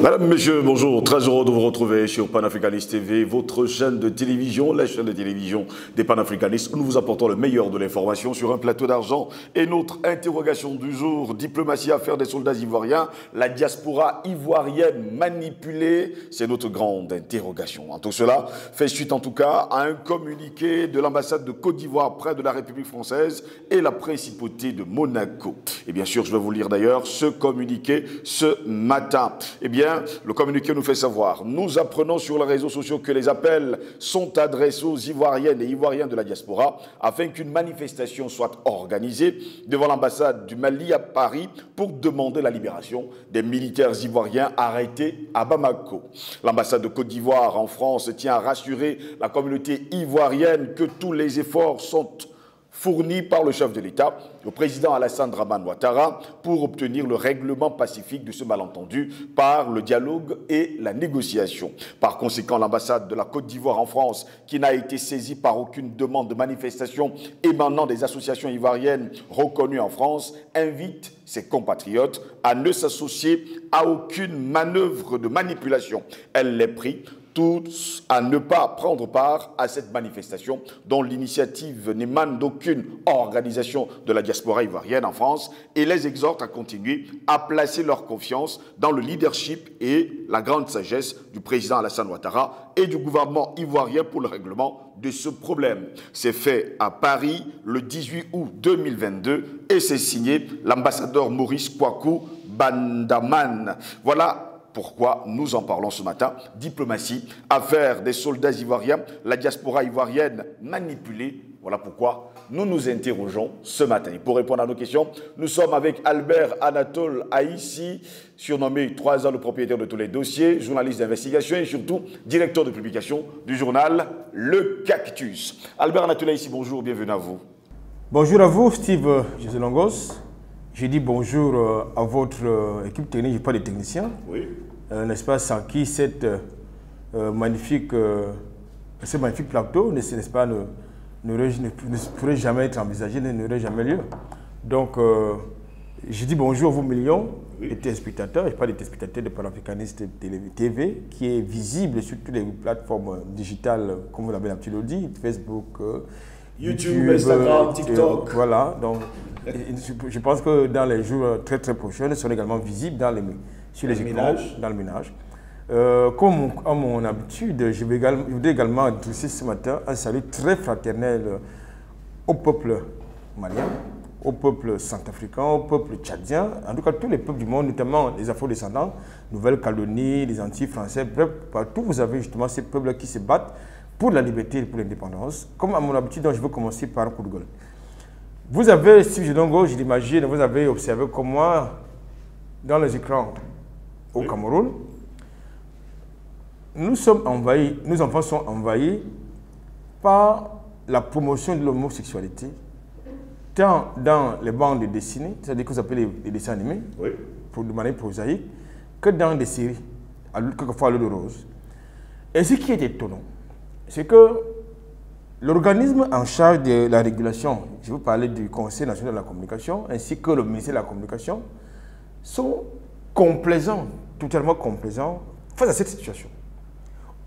Madame, Messieurs, bonjour. Très heureux de vous retrouver sur Panafricanist TV, votre chaîne de télévision, la chaîne de télévision des panafricanistes, où nous vous apportons le meilleur de l'information sur un plateau d'argent. Et notre interrogation du jour, diplomatie, affaire des soldats ivoiriens, la diaspora ivoirienne manipulée, c'est notre grande interrogation. Tout cela fait suite en tout cas à un communiqué de l'ambassade de Côte d'Ivoire près de la République française et la principauté de Monaco. Et bien sûr, je vais vous lire d'ailleurs ce communiqué ce matin. Eh bien, le communiqué nous fait savoir, nous apprenons sur les réseaux sociaux que les appels sont adressés aux Ivoiriennes et Ivoiriens de la diaspora afin qu'une manifestation soit organisée devant l'ambassade du Mali à Paris pour demander la libération des militaires ivoiriens arrêtés à Bamako. L'ambassade de Côte d'Ivoire en France tient à rassurer la communauté ivoirienne que tous les efforts sont fourni par le chef de l'État, le président Alassane Dramane Ouattara, pour obtenir le règlement pacifique de ce malentendu par le dialogue et la négociation. Par conséquent, l'ambassade de la Côte d'Ivoire en France, qui n'a été saisie par aucune demande de manifestation émanant des associations ivoiriennes reconnues en France, invite ses compatriotes à ne s'associer à aucune manœuvre de manipulation. Elle les prie tous à ne pas prendre part à cette manifestation dont l'initiative n'émane d'aucune organisation de la diaspora ivoirienne en France et les exhorte à continuer à placer leur confiance dans le leadership et la grande sagesse du président Alassane Ouattara et du gouvernement ivoirien pour le règlement de ce problème. C'est fait à Paris le 18 août 2022 et c'est signé l'ambassadeur Maurice Kwaku Bandaman. Voilà pourquoi nous en parlons ce matin. Diplomatie, affaire des soldats ivoiriens, la diaspora ivoirienne manipulée. Voilà pourquoi nous nous interrogeons ce matin. Et pour répondre à nos questions, nous sommes avec Albert Anatole Aïssi, surnommé 3 ans le propriétaire de tous les dossiers, journaliste d'investigation et surtout directeur de publication du journal Le Cactus. Albert Anatole Aïssi, bonjour, bienvenue à vous. Bonjour à vous, Steve José-Longos. Je dis bonjour à votre équipe technique, je ne suis pas des techniciens. Oui. N'est-ce pas, sans qui ce magnifique plateau, n'est-ce pas, ne pourrait jamais être envisagé, n'aurait jamais lieu. Donc, je dis bonjour à vous millions de téléspectateurs, et pas des téléspectateurs de Panafricanist TV, qui est visible sur toutes les plateformes digitales, comme vous l'avez l'habitude de dire, Facebook, YouTube, Instagram, TikTok. Voilà, donc je pense que dans les jours très prochains, ils seront également visibles sur les écrans, dans le ménage. Comme à mon habitude, je voudrais également adresser ce matin un salut très fraternel au peuple malien, au peuple centrafricain, au peuple tchadien, en tout cas tous les peuples du monde, notamment les Afro-descendants, Nouvelle-Calédonie, les Antilles français, bref, partout vous avez justement ces peuples qui se battent pour la liberté et pour l'indépendance. Comme à mon habitude, donc, je veux commencer par un coup de gueule. Vous avez, Steve José-Longos, je l'imagine, vous avez observé comme moi, dans les écrans au Cameroun, nous sommes envahis, nos enfants sont envahis par la promotion de l'homosexualité, tant dans les bandes dessinées, c'est-à-dire que vous appelez les dessins animés, de manière prosaïque, que dans des séries, quelquefois à l'eau de rose. Et ce qui est étonnant, c'est que l'organisme en charge de la régulation, je vous parlais du Conseil national de la communication, ainsi que le ministère de la communication, sont complaisants, totalement complaisants face à cette situation.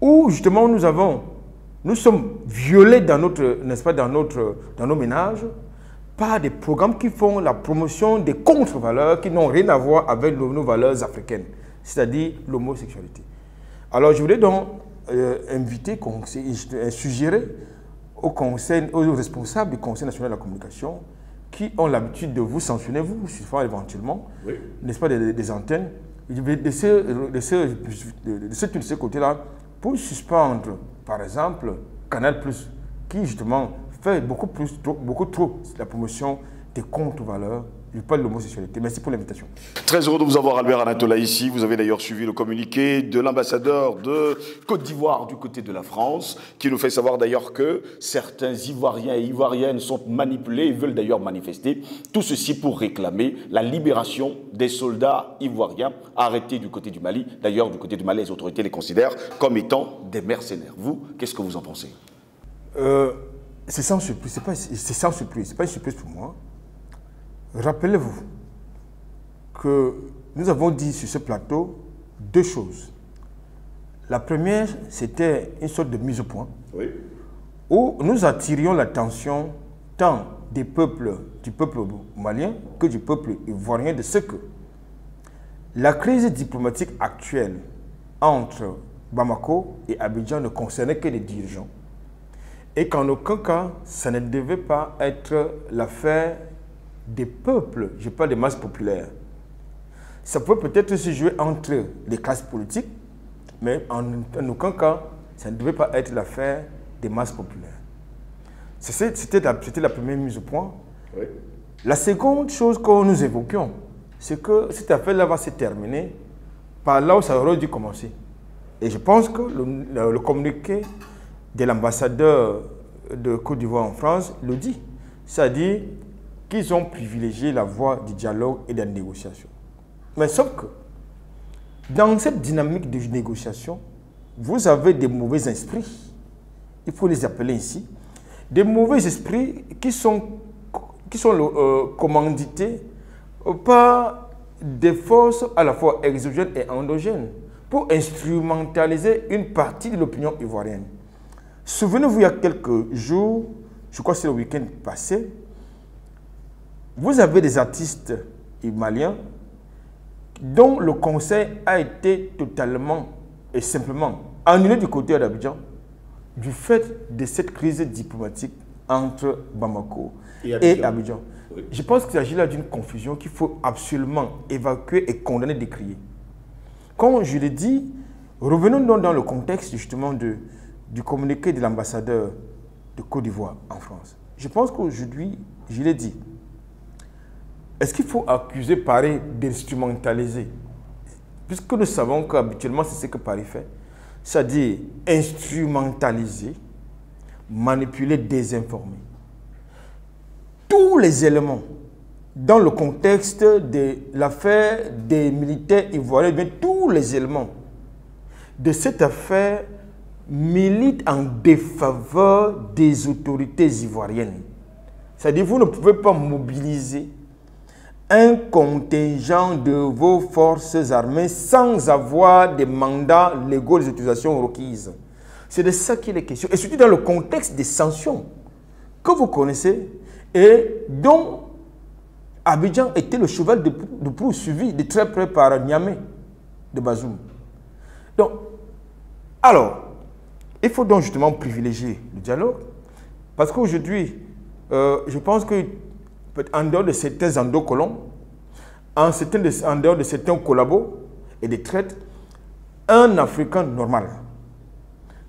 Où justement nous sommes violés dans n'est-ce pas, dans nos ménages par des programmes qui font la promotion des contre-valeurs qui n'ont rien à voir avec nos valeurs africaines, c'est-à-dire l'homosexualité. Alors je voudrais donc inviter, suggérer aux responsables du Conseil national de la communication qui ont l'habitude de vous sanctionner, vous, éventuellement, n'est-ce pas, des antennes, de ce côté-là, pour suspendre, par exemple, Canal+, qui justement fait beaucoup trop la promotion des contre-valeurs. Je parle de l'homosexualité. Merci pour l'invitation. Très heureux de vous avoir, Albert Anatole ici. Vous avez d'ailleurs suivi le communiqué de l'ambassadeur de Côte d'Ivoire du côté de la France, qui nous fait savoir d'ailleurs que certains Ivoiriens et Ivoiriennes sont manipulés et veulent d'ailleurs manifester. Tout ceci pour réclamer la libération des soldats ivoiriens arrêtés du côté du Mali. D'ailleurs, du côté du Mali, les autorités les considèrent comme étant des mercenaires. Vous, qu'est-ce que vous en pensez? C'est sans surprise. C'est sans surprise. Ce n'est pas une surprise pour moi. Rappelez-vous que nous avons dit sur ce plateau deux choses. La première, c'était une sorte de mise au point, oui, où nous attirions l'attention tant du peuple malien que du peuple ivoirien de ce que la crise diplomatique actuelle entre Bamako et Abidjan ne concernait que les dirigeants et qu'en aucun cas, ça ne devait pas être l'affaire des peuples, je parle des masses populaires. Ça pouvait peut-être se jouer entre les classes politiques, mais en aucun cas, ça ne devait pas être l'affaire des masses populaires. C'était la première mise au point. Oui. La seconde chose que nous évoquions, c'est que cette affaire-là va se terminer par là où ça aurait dû commencer. Et je pense que le communiqué de l'ambassadeur de Côte d'Ivoire en France le dit. C'est-à-dire qu'ils ont privilégié la voie du dialogue et de la négociation. Mais sauf que, dans cette dynamique de négociation, vous avez des mauvais esprits, il faut les appeler ainsi, des mauvais esprits qui sont commandités par des forces à la fois exogènes et endogènes pour instrumentaliser une partie de l'opinion ivoirienne. Souvenez-vous, il y a quelques jours, je crois que c'est le week-end passé, vous avez des artistes maliens dont le conseil a été totalement et simplement annulé du côté d'Abidjan du fait de cette crise diplomatique entre Bamako et Abidjan. Oui. Je pense qu'il s'agit là d'une confusion qu'il faut absolument évacuer et condamner, décrier. Comme je l'ai dit, revenons donc dans le contexte justement du communiqué de l'ambassadeur de Côte d'Ivoire en France. Je pense qu'aujourd'hui, je l'ai dit, est-ce qu'il faut accuser Paris d'instrumentaliser? Puisque nous savons qu'habituellement, c'est ce que Paris fait. C'est-à-dire instrumentaliser, manipuler, désinformer. Tous les éléments dans le contexte de l'affaire des militaires ivoiriens, bien tous les éléments de cette affaire militent en défaveur des autorités ivoiriennes. C'est-à-dire vous ne pouvez pas mobiliser un contingent de vos forces armées sans avoir des mandats légaux, des autorisations requises. C'est de ça qu'il est question. Et surtout dans le contexte des sanctions que vous connaissez et dont Abidjan était le cheval de proue suivi de très près par Niamey de Bazoum. Donc, alors, il faut donc justement privilégier le dialogue parce qu'aujourd'hui, je pense que en dehors de certains endocolons, en dehors de certains collabos et des traites, un Africain normal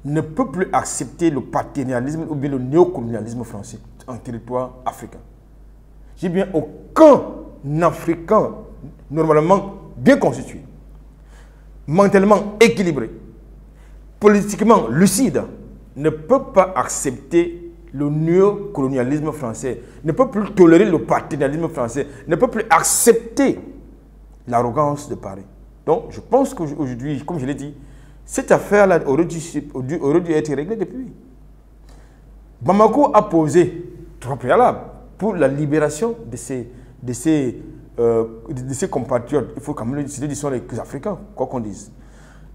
ne peut plus accepter le paternalisme ou bien le néocolonialisme français en territoire africain. J'ai bien aucun Africain normalement bien constitué, mentalement équilibré, politiquement lucide, ne peut pas accepter le néocolonialisme français, ne peut plus tolérer le paternalisme français, ne peut plus accepter l'arrogance de Paris. Donc, je pense qu'aujourd'hui, comme je l'ai dit, cette affaire-là aurait dû être réglée depuis. Bamako a posé 3 préalables pour la libération de ses compatriotes. Il faut quand même dire qu'ils sont les Africains, quoi qu'on dise.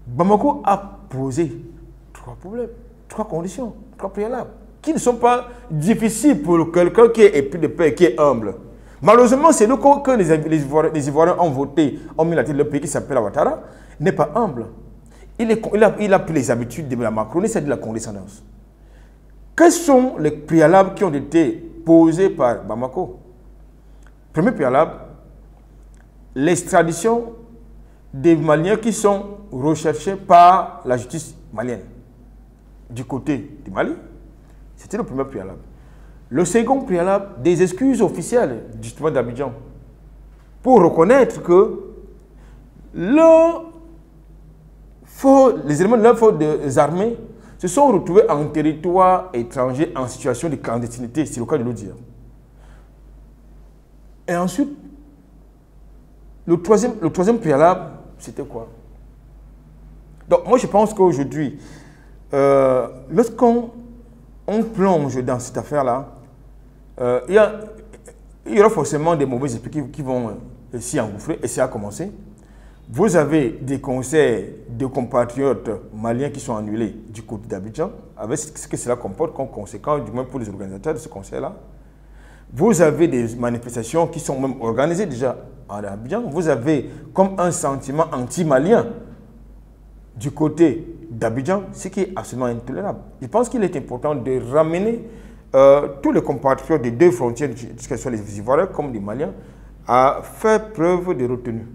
Bamako a posé 3 problèmes, 3 conditions, 3 préalables, qui ne sont pas difficiles pour quelqu'un qui est épris de paix, qui est humble. Malheureusement, c'est le cas que les Ivoiriens ont voté, ont mis la tête de leur pays qui s'appelle Ouattara, n'est pas humble. Il a pris les habitudes de la Macronie, c'est de la condescendance. Quels sont les préalables qui ont été posés par Bamako? Premier préalable, l'extradition des Maliens qui sont recherchés par la justice malienne du côté du Mali. C'était le premier préalable. Le second préalable, des excuses officielles justement d'Abidjan pour reconnaître que les éléments de leurs forces armées se sont retrouvés en territoire étranger en situation de clandestinité, c'est le cas de le dire. Et ensuite, le troisième préalable, c'était quoi? Donc moi je pense qu'aujourd'hui, lorsqu'on plonge dans cette affaire-là, il y aura forcément des mauvais esprits qui vont s'y engouffrer, et ça a commencé. Vous avez des conseils de compatriotes maliens qui sont annulés du côté d'Abidjan, avec ce que cela comporte comme conséquence, du moins pour les organisateurs de ce conseil-là. Vous avez des manifestations qui sont même organisées déjà à Abidjan. Vous avez comme un sentiment anti-malien du côté d'Abidjan, ce qui est absolument intolérable. Je pense qu'il est important de ramener tous les compatriotes des deux frontières, que ce soit les Ivoiriens comme les Maliens, à faire preuve de retenue.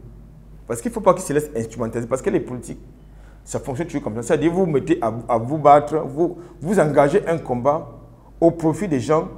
Parce qu'il ne faut pas qu'ils se laissent instrumentaliser, parce que les politiques, ça fonctionne toujours comme ça. C'est-à-dire vous mettez à vous battre, vous engagez un combat au profit des gens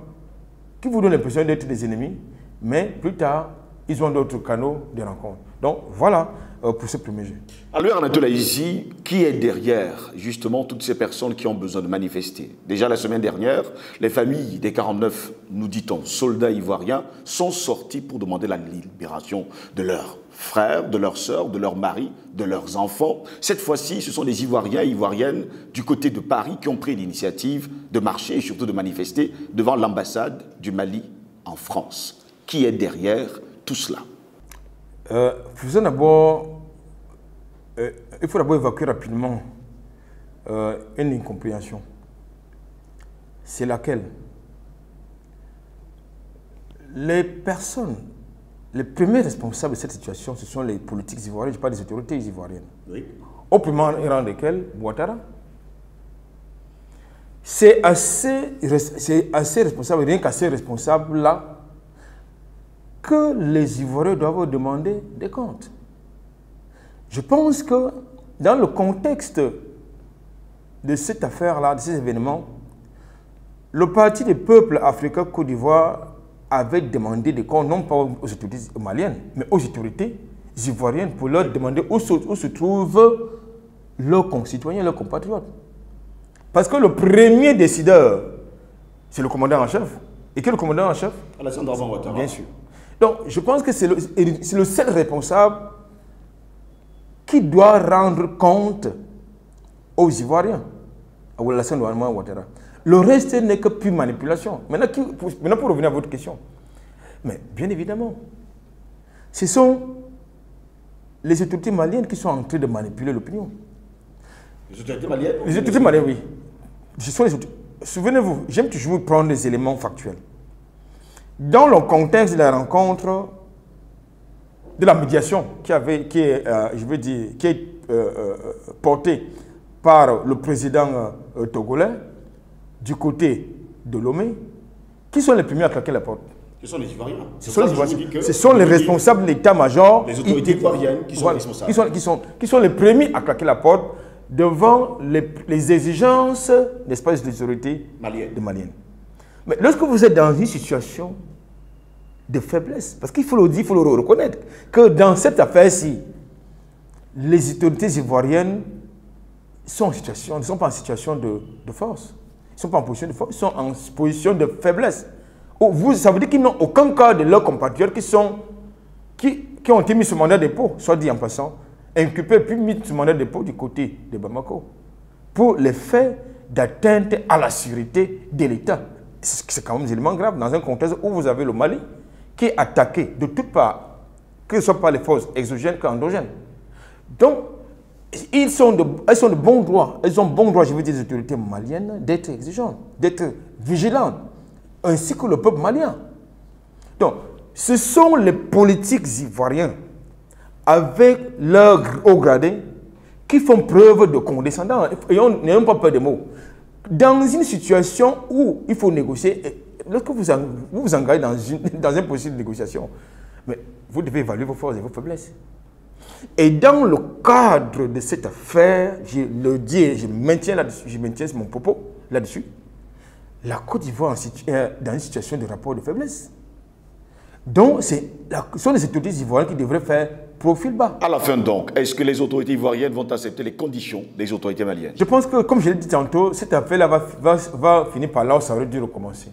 qui vous donnent l'impression d'être des ennemis, mais plus tard, ils ont d'autres canaux de rencontre. Donc voilà pour ce premier jeu. Alors Anatole ici, qui est derrière justement toutes ces personnes qui ont besoin de manifester? Déjà la semaine dernière, les familles des 49, nous dit-on, soldats ivoiriens, sont sortis pour demander la libération de leurs frères, de leurs sœurs, de leurs maris, de leurs enfants. Cette fois-ci, ce sont des Ivoiriens et Ivoiriennes du côté de Paris qui ont pris l'initiative de marcher et surtout de manifester devant l'ambassade du Mali en France. Qui est derrière tout cela? Faisons d'abord, il faut d'abord évacuer rapidement une incompréhension. C'est laquelle? Les personnes, les premiers responsables de cette situation, ce sont les politiques ivoiriennes, je parle des autorités ivoiriennes. Oui. Au premier rang desquelles, Ouattara. C'est assez responsable, rien qu'assez responsable là, que les Ivoiriens doivent demander des comptes. Je pense que dans le contexte de cette affaire-là, de ces événements, le Parti des peuples africains Côte d'Ivoire avait demandé des comptes, non pas aux autorités maliennes, mais aux autorités ivoiriennes pour leur demander où se trouvent leurs concitoyens, leurs compatriotes. Parce que le premier décideur, c'est le commandant en chef. Et qui est le commandant en chef? Alassane Dramane Ouattara. Bien sûr. Donc, je pense que c'est le seul responsable qui doit rendre compte aux Ivoiriens, à Alassane Dramane Ouattara. Le reste n'est que pure manipulation. Maintenant, pour revenir à votre question, mais bien évidemment, ce sont les autorités maliennes qui sont en train de manipuler l'opinion. Les autorités maliennes? Les autorités maliennes, oui. Souvenez-vous, j'aime toujours prendre des éléments factuels. Dans le contexte de la rencontre, de la médiation qui est portée par le président togolais du côté de Lomé, qui sont les premiers à claquer la porte? Ce sont les Ivoiriens. Ce sont les responsables de l'état-major. Les autorités ivoiriennes qui sont responsables. Qui sont les premiers à claquer la porte devant les exigences, n'est-ce pas, des autorités maliennes. Mais lorsque vous êtes dans une situation de faiblesse, parce qu'il faut le dire, il faut le reconnaître, que dans cette affaire-ci, les autorités ivoiriennes ne sont pas en situation de force. Ils ne sont pas en position de force, ils sont en position de faiblesse. Ça veut dire qu'ils n'ont aucun cas de leurs compatriotes qui ont été mis sur mandat de dépôt, soit dit en passant, inculpés puis mis sur mandat de dépôt du côté de Bamako, pour les faits d'atteinte à la sécurité de l'État. C'est quand même un élément grave dans un contexte où vous avez le Mali qui est attaqué de toutes parts, que ce soit par les forces exogènes qu'endogènes. Donc, elles ont de bons droits, je veux dire, des autorités maliennes, d'être exigeantes, d'être vigilantes, ainsi que le peuple malien. Donc, ce sont les politiques ivoiriens, avec leurs hauts gradés, qui font preuve de condescendance. Et on n'a même pas peur des mots. Dans une situation où il faut négocier, lorsque vous vous engagez dans une processus de négociation, mais vous devez évaluer vos forces et vos faiblesses. Et dans le cadre de cette affaire, je le dis et je maintiens mon propos là-dessus, la Côte d'Ivoire est dans une situation de rapport de faiblesse. Donc, ce sont les autorités ivoiriennes qui devraient faire profil bas. À la fin donc, est-ce que les autorités ivoiriennes vont accepter les conditions des autorités maliennes? Je pense que, comme je l'ai dit tantôt, cette affaire-là va finir par là où ça aurait dû recommencer.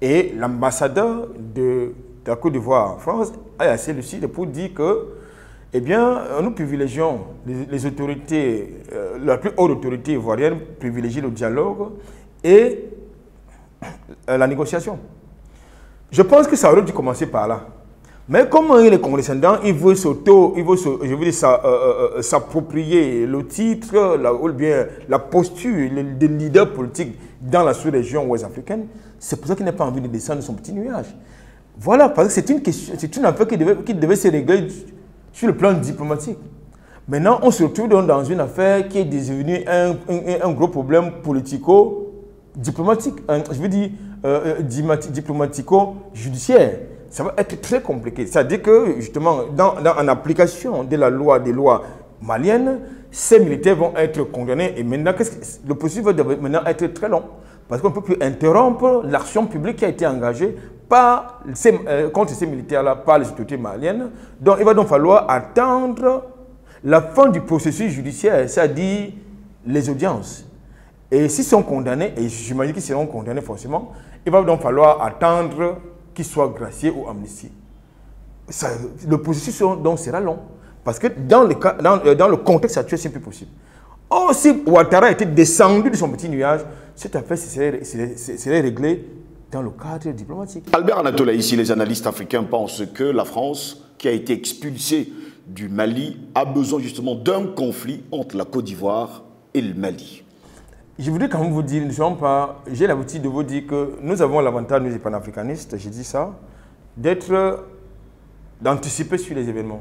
Et l'ambassadeur de la Côte d'Ivoire en France est assez lucide pour dire que, eh bien, nous privilégions les autorités, la plus haute autorité ivoirienne privilégie le dialogue et la négociation. Je pense que ça aurait dû commencer par là. Mais comment il est condescendant, il veut s'approprier le titre, ou bien la posture des leaders politiques dans la sous-région ouest africaine. C'est pour ça qu'il n'a pas envie de descendre son petit nuage. Voilà, parce que c'est une question, c'est une affaire qui devait se régler sur le plan diplomatique. Maintenant, on se retrouve dans une affaire qui est devenue un gros problème politico-diplomatique, je veux dire diplomatico-judiciaire. Ça va être très compliqué. C'est-à-dire que, justement, en application de la loi, des lois maliennes, ces militaires vont être condamnés. Et maintenant, le processus va maintenant être très long. Parce qu'on ne peut plus interrompre l'action publique qui a été engagée contre ces militaires-là par les autorités maliennes. Donc, il va donc falloir attendre la fin du processus judiciaire, c'est-à-dire les audiences. Et s'ils sont condamnés, et j'imagine qu'ils seront condamnés forcément, il va donc falloir attendre qu'ils soient graciés ou amnistiés. Le processus donc sera long. Parce que dans le contexte actuel, c'est plus possible. Or, si Ouattara était descendu de son petit nuage, cette affaire serait réglée dans le cadre diplomatique. Albert Anatola, ici, les analystes africains pensent que la France, qui a été expulsée du Mali, a besoin justement d'un conflit entre la Côte d'Ivoire et le Mali. Je voudrais quand même vous dire, j'ai l'habitude de vous dire que nous avons l'avantage, nous les panafricanistes, j'ai dit ça, d'anticiper sur les événements.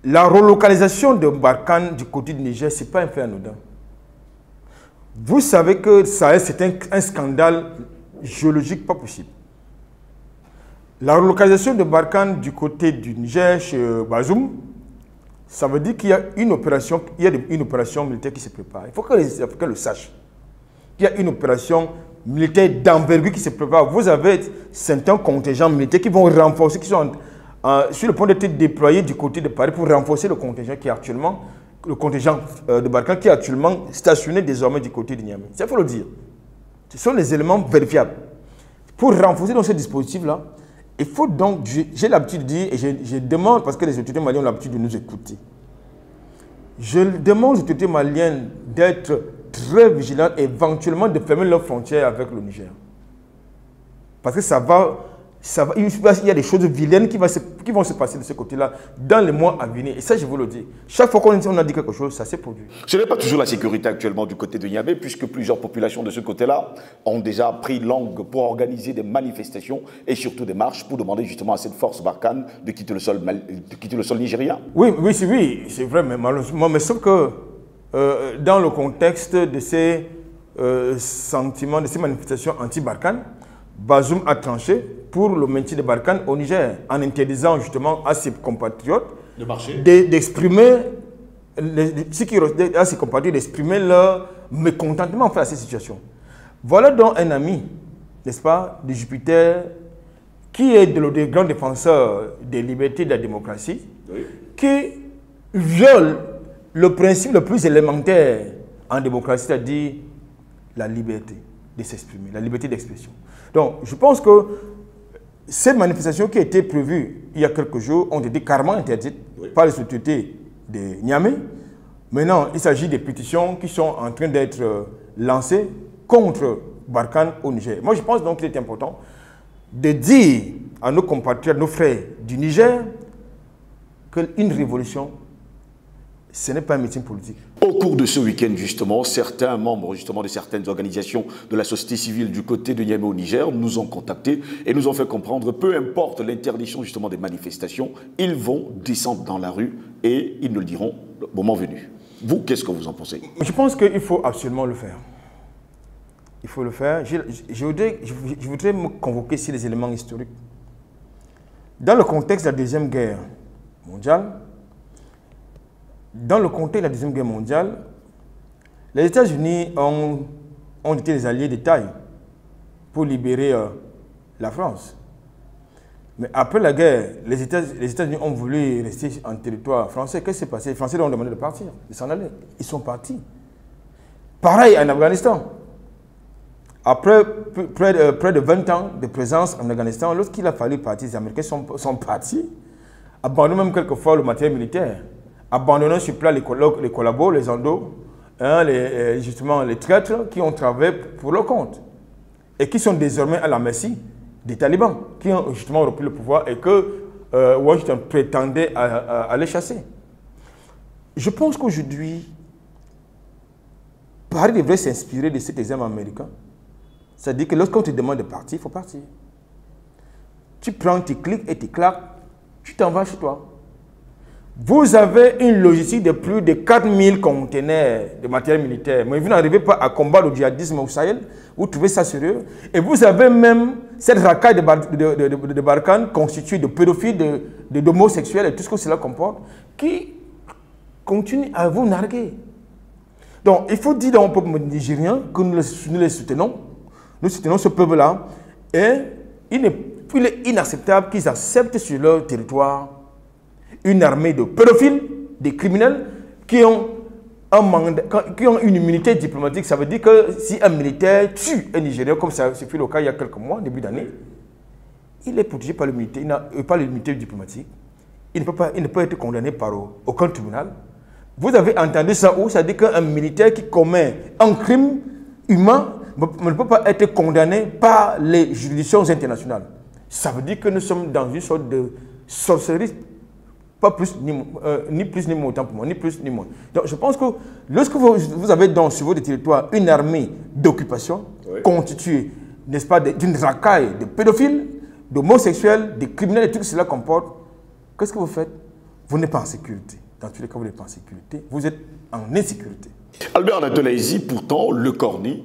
La relocalisation de Barkhane du côté du Niger, ce n'est pas un fait anodin. Vous savez que c'est un scandale géologique pas possible. La relocalisation de Barkhane du côté du Niger, chez Bazoum, ça veut dire qu'il y a une opération militaire qui se prépare. Il faut que les Africains le sachent. Il y a une opération militaire d'envergure qui se prépare. Vous avez certains contingents militaires qui vont renforcer, qui sont sur le point d'être déployés du côté de Paris pour renforcer le contingent de Barkhane qui est actuellement stationné désormais du côté de Niamey. Il faut le dire. Ce sont les éléments vérifiables. Pour renforcer dans ce dispositif-là, il faut donc, j'ai l'habitude de dire, et je demande, parce que les autorités maliennes ont l'habitude de nous écouter, je demande aux autorités maliennes d'être très vigilantes et éventuellement de fermer leurs frontières avec le Niger. Parce que il y a des choses vilaines qui vont se passer de ce côté-là dans les mois à venir. Et ça, je vous le dis. Chaque fois qu'on a dit quelque chose, ça s'est produit. Ce n'est pas toujours la sécurité actuellement du côté de Niamey, puisque plusieurs populations de ce côté-là ont déjà pris langue pour organiser des manifestations et surtout des marches pour demander justement à cette force Barkhane de quitter le sol nigérien. Oui, c'est vrai, mais malheureusement, mais sauf que dans le contexte de ces sentiments, de ces manifestations anti-Barkhane, Bazoum a tranché pour le maintien de Barkhane au Niger, en interdisant justement à ses compatriotes d'exprimer leur mécontentement face à cette situation. Voilà donc un ami, n'est-ce pas, de Jupiter, qui est des grands défenseurs des libertés et de la démocratie, oui, qui viole le principe le plus élémentaire en démocratie, c'est-à-dire la liberté de s'exprimer, la liberté d'expression. Donc, je pense que ces manifestations qui étaient prévues il y a quelques jours ont été carrément interdites, oui, par les autorités de Niamey. Maintenant, il s'agit des pétitions qui sont en train d'être lancées contre Barkhane au Niger. Moi, je pense donc qu'il est important de dire à nos compatriotes, nos frères du Niger, qu'une révolution, ce n'est pas un meeting politique. Au cours de ce week-end, justement, certains membres de certaines organisations de la société civile du côté de Niamey au Niger nous ont contactés et nous ont fait comprendre, peu importe l'interdiction justement des manifestations, ils vont descendre dans la rue et ils nous le diront le moment venu. Vous, qu'est-ce que vous en pensez? Je pense qu'il faut absolument le faire. Il faut le faire. Je voudrais me convoquer sur les éléments historiques. Dans le contexte de la Deuxième Guerre mondiale, les États-Unis ont été les alliés de taille pour libérer la France. Mais après la guerre, les États-Unis ont voulu rester en territoire français. Qu'est-ce qui s'est passé? Les Français leur ont demandé de partir, de s'en aller. Ils sont partis. Pareil en Afghanistan. Après près de 20 ans de présence en Afghanistan, lorsqu'il a fallu partir, les Américains sont partis, abandonnant même quelquefois le matériel militaire, abandonnant sur place les collabos, les endos, justement les traîtres qui ont travaillé pour leur compte et qui sont désormais à la merci des talibans qui ont justement repris le pouvoir et que Washington prétendait à les chasser. Je pense qu'aujourd'hui, Paris devrait s'inspirer de cet exemple américain. C'est-à-dire que lorsqu'on te demande de partir, il faut partir. Tu prends tes clics et tes claques, tu t'en vas chez toi. Vous avez une logistique de plus de 4000 conteneurs de matériel militaire, mais vous n'arrivez pas à combattre le djihadisme au Sahel. Vous trouvez ça sérieux? Et vous avez même cette racaille de Barkhane constituée de pédophiles, d'homosexuels et tout ce que cela comporte, qui continue à vous narguer. Donc, il faut dire au peuple nigérien que nous les soutenons. Nous soutenons ce peuple-là. Et il est inacceptable qu'ils acceptent sur leur territoire une armée de pédophiles, des criminels qui ont une immunité diplomatique. Ça veut dire que si un militaire tue un Nigérien, comme ça fut le cas il y a quelques mois, début d'année, il est protégé par l'immunité, il n'a pas l'immunité diplomatique. Il ne peut être condamné par aucun tribunal. Vous avez entendu ça où? Ça dit qu'un militaire qui commet un crime humain ne peut pas être condamné par les juridictions internationales. Ça veut dire que nous sommes dans une sorte de sorcellerie. Pas plus, ni plus ni moins, autant pour moi, ni plus ni moins. Donc je pense que lorsque vous avez sur votre territoire une armée d'occupation constituée, n'est-ce pas, d'une racaille de pédophiles, d'homosexuels, de criminels et tout ce que cela comporte, qu'est-ce que vous faites? Vous n'êtes pas en sécurité. Dans tous les cas, vous n'êtes pas en sécurité. Vous êtes en insécurité. Albert Natolaïsi, pourtant, le Cornu,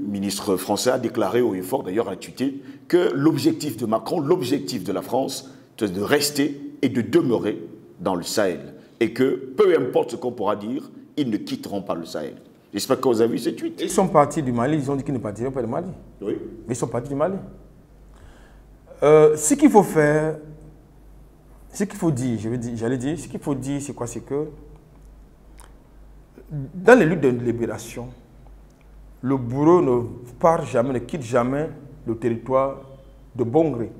ministre français, a déclaré haut et fort, d'ailleurs à Twitter, que l'objectif de Macron, l'objectif de la France, c'est de rester et de demeurer dans le Sahel. Et que, peu importe ce qu'on pourra dire, ils ne quitteront pas le Sahel. J'espère que vous avez vu ce tweet. Ils sont partis du Mali, ils ont dit qu'ils ne partiraient pas du Mali. Oui. Mais ils sont partis du Mali. Ce qu'il faut faire, ce qu'il faut dire, j'allais dire, ce qu'il faut dire, c'est quoi? C'est que dans les luttes de libération, le bourreau ne part jamais, ne quitte jamais le territoire de bon gré.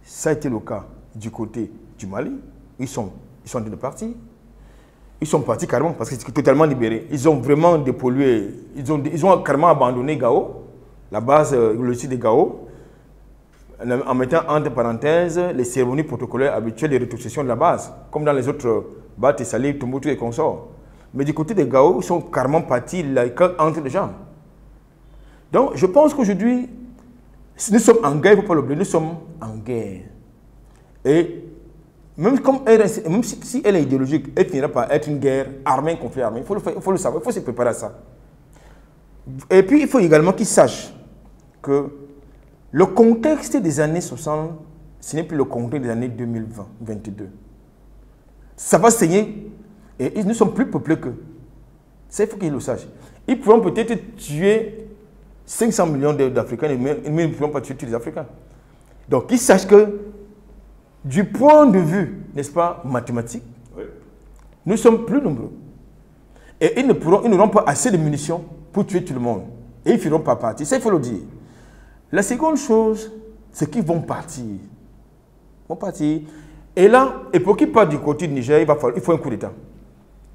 Ça a été le cas du côté du Mali. Ils sont en train de partir. Ils sont partis carrément parce qu'ils sont totalement libérés. Ils ont vraiment dépollué. Ils ont carrément abandonné Gao, la base, le site de Gao, en mettant entre parenthèses les cérémonies protocolaires habituelles de rétrocession de la base, comme dans les autres Bat et Salé, Tombouctou et consorts. Mais du côté de Gao, ils sont carrément partis entre les jambes. Donc, je pense qu'aujourd'hui, nous sommes en guerre, il ne faut pas l'oublier, nous sommes en guerre. Et même si elle est idéologique, elle finira par être une guerre armée, un conflit armé. Il faut le savoir, il faut se préparer à ça. Et puis, il faut également qu'ils sachent que le contexte des années 60, ce n'est plus le contexte des années 2020-2022. Ça va saigner et nous sommes plus peuplés qu'eux. Ça, il faut qu'ils le sachent. Ils pourront peut-être tuer 500 millions d'Africains, mais ils ne pourront pas tuer tous les Africains. Donc, qu'ils sachent que, du point de vue, n'est-ce pas, mathématique, nous sommes plus nombreux. Et ils n'auront pas assez de munitions pour tuer tout le monde. Et ils ne feront pas partir. Ça, il faut le dire. La seconde chose, c'est qu'ils vont partir. Ils vont partir. Et là, et pour qu'ils partent du côté du Niger, il faut un coup d'État.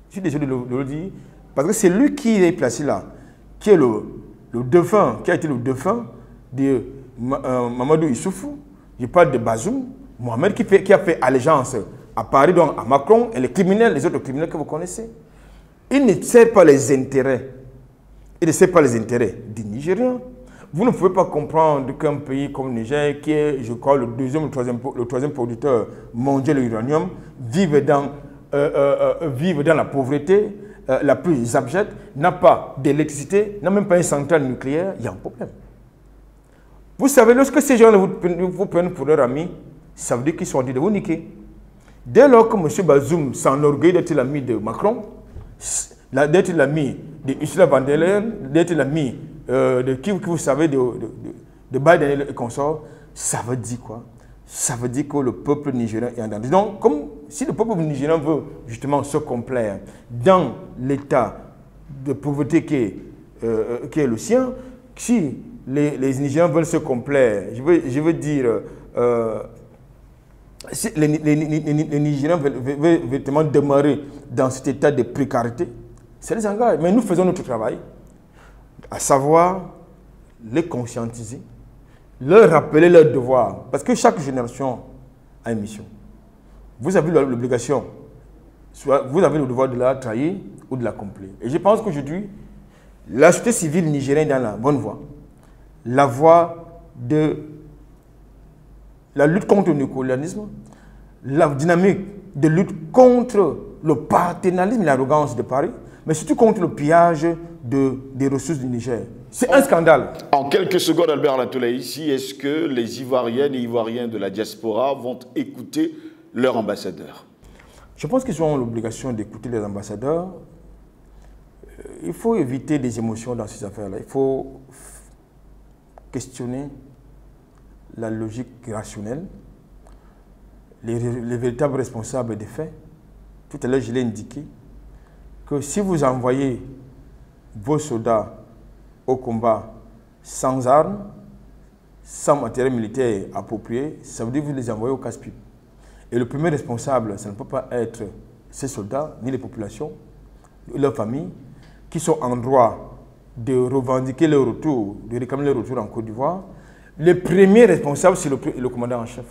Je suis désolé de le dire. Parce que c'est lui qui est placé là, qui est le défunt, qui a été le défunt de Mamadou Issoufou. Je parle de Bazoum, Mohamed, qui a fait allégeance à Paris, donc à Macron, et les criminels, les autres criminels que vous connaissez. Il ne sert pas les intérêts. Il ne sert pas les intérêts des Nigériens. Vous ne pouvez pas comprendre qu'un pays comme le Niger, qui est, je crois, le troisième producteur mondial de l'uranium, vive dans la pauvreté la plus abjecte, n'a pas d'électricité, n'a même pas une centrale nucléaire, il y a un problème. Vous savez, lorsque ces gens vous prennent pour leurs amis, ça veut dire qu'ils sont en train de vous niquer. Dès lors que M. Bazoum s'enorgueille d'être l'ami de Macron, d'être l'ami de Ursula von der Leyen, d'être l'ami de qui vous savez, de Biden et consorts, ça veut dire quoi? Ça veut dire que le peuple nigérien est en danger. Donc, comme si le peuple nigérien veut justement se complaire dans l'état de pauvreté qui est le sien, si les Nigériens veulent se complaire, je veux dire, si les Nigériens veulent vraiment demeurer dans cet état de précarité, ça les engage. Mais nous faisons notre travail, à savoir les conscientiser, leur rappeler leur devoir. Parce que chaque génération a une mission. Vous avez l'obligation, soit vous avez le devoir de la trahir ou de l'accomplir. Et je pense qu'aujourd'hui, la société civile nigérienne est dans la bonne voie. La voie de la lutte contre le néocolonialisme, la dynamique de lutte contre le paternalisme et l'arrogance de Paris, mais surtout contre le pillage des ressources du Niger. C'est un scandale. En quelques secondes, Albert Latoulaye, ici, est-ce que les Ivoiriennes et Ivoiriens de la diaspora vont écouter leur ambassadeur? Je pense qu'ils ont l'obligation d'écouter les ambassadeurs. Il faut éviter des émotions dans ces affaires-là. Il faut questionner la logique rationnelle, les véritables responsables des faits. Tout à l'heure, je l'ai indiqué que si vous envoyez vos soldats au combat sans armes, sans matériel militaire approprié, ça veut dire que vous les envoyez au casse-pipe. Et le premier responsable, ça ne peut pas être ces soldats, ni les populations, leurs familles, qui sont en droit de revendiquer leur retour, de réclamer leur retour en Côte d'Ivoire. Le premier responsable, c'est le commandant en chef,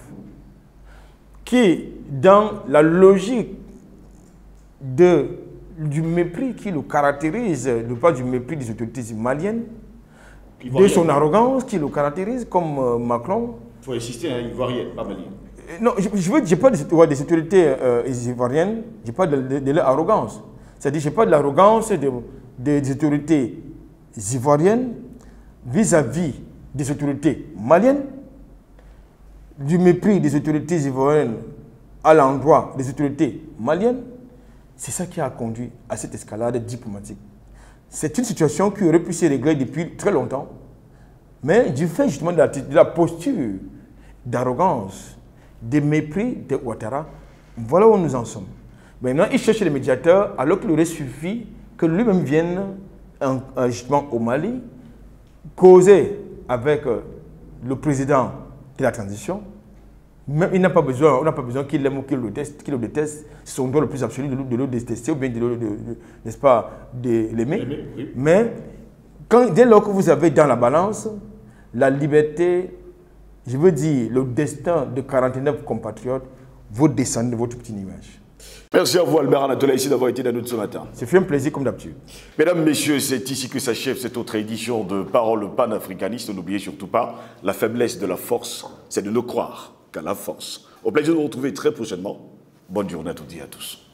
qui, dans la logique du mépris qui le caractérise, pas du mépris des autorités maliennes, de son arrogance qui le caractérise, comme Macron. Il faut insister, hein, ivoirienne, pas malienne. Non, je n'ai pas des autorités ivoiriennes, je parle de leur arrogance. C'est-à-dire, je parle de l'arrogance des autorités ivoiriennes vis-à-vis des autorités maliennes, du mépris des autorités ivoiriennes à l'endroit des autorités maliennes. C'est ça qui a conduit à cette escalade diplomatique. C'est une situation qui aurait pu se régler depuis très longtemps, mais du fait justement de la posture d'arrogance, de mépris de Ouattara, voilà où nous en sommes. Maintenant, il cherche les médiateurs alors qu'il aurait suffi que lui-même vienne justement au Mali, causer avec le président de la transition. Même, on n'a pas besoin qu'il l'aime ou qu'il le déteste. C'est son droit le plus absolu de le détester ou bien n'est-ce pas, de l'aimer. Oui. Mais dès lors que vous avez dans la balance la liberté, je veux dire, le destin de 49 compatriotes, vous descendez de votre petit nuage. Merci à vous, Albert Latoulaye, ici d'avoir été dans nous ce matin. C'est fait un plaisir comme d'habitude. Mesdames, Messieurs, c'est ici que s'achève cette autre édition de Paroles panafricanistes. N'oubliez surtout pas, la faiblesse de la force, c'est de ne croire qu'à la force. Au plaisir de vous retrouver très prochainement. Bonne journée à toutes et à tous.